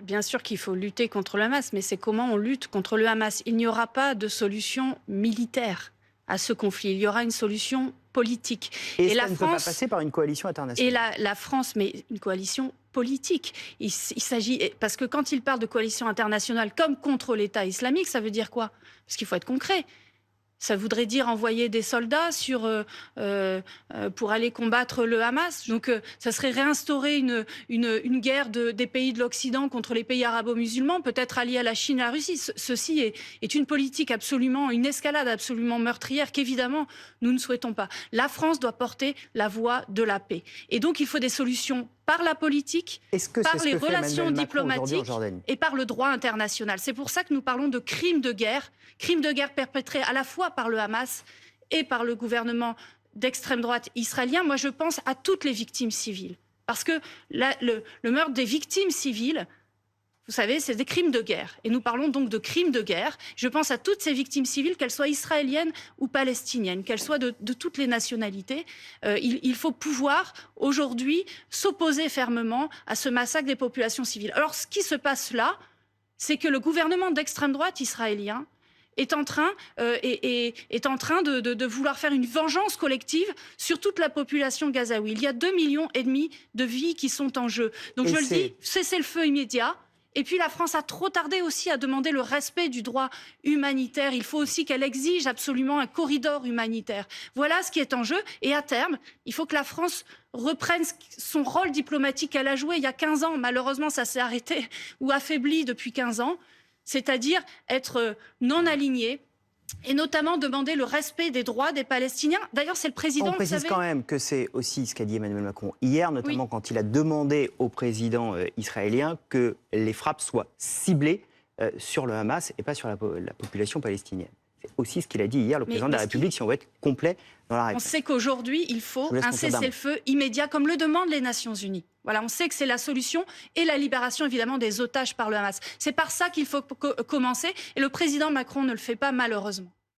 bien sûr qu'il faut lutter contre le Hamas, mais c'est comment on lutte contre le Hamas. Il n'y aura pas de solution militaire à ce conflit. Il y aura une solution politique. Et ça ne peut pas passer par une coalition internationale. Et la France, mais une coalition politique. Il s'agit, parce que quand il parle de coalition internationale comme contre l'État islamique, ça veut dire quoi? Parce qu'il faut être concret. Ça voudrait dire envoyer des soldats pour aller combattre le Hamas. Donc, ça serait réinstaurer une guerre des pays de l'Occident contre les pays arabo-musulmans, peut-être alliés à la Chine et à la Russie. Ceci est une politique absolument, une escalade absolument meurtrière qu'évidemment, nous ne souhaitons pas. La France doit porter la voix de la paix. Et donc, il faut des solutions par la politique, par les relations diplomatiques et par le droit international. C'est pour ça que nous parlons de crimes de guerre perpétrés à la fois par le Hamas et par le gouvernement d'extrême droite israélien. Moi, je pense à toutes les victimes civiles. Parce que le meurtre des victimes civiles, vous savez, c'est des crimes de guerre. Et nous parlons donc de crimes de guerre. Je pense à toutes ces victimes civiles, qu'elles soient israéliennes ou palestiniennes, qu'elles soient de toutes les nationalités. Il faut pouvoir, aujourd'hui, s'opposer fermement à ce massacre des populations civiles. Alors, ce qui se passe là, c'est que le gouvernement d'extrême droite israélien est en train de vouloir faire une vengeance collective sur toute la population gazaoui. Il y a 2,5 millions de vies qui sont en jeu. Donc, je le dis, cessez le feu immédiat. Et puis la France a trop tardé aussi à demander le respect du droit humanitaire. Il faut aussi qu'elle exige absolument un corridor humanitaire. Voilà ce qui est en jeu. Et à terme, il faut que la France reprenne son rôle diplomatique qu'elle a joué il y a 15 ans. Malheureusement, ça s'est arrêté ou affaibli depuis 15 ans. C'est-à-dire être non aligné. Et notamment demander le respect des droits des Palestiniens. D'ailleurs, c'est le président... On précise quand même que c'est aussi ce qu'a dit Emmanuel Macron hier, notamment quand il a demandé au président israélien que les frappes soient ciblées sur le Hamas et pas sur la population palestinienne. C'est aussi ce qu'il a dit hier, le président de la République, si on veut être complet dans la réponse. On sait qu'aujourd'hui, il faut un cessez-le-feu immédiat, comme le demandent les Nations Unies. Voilà, on sait que c'est la solution et la libération, évidemment, des otages par le Hamas. C'est par ça qu'il faut commencer et le président Macron ne le fait pas, malheureusement.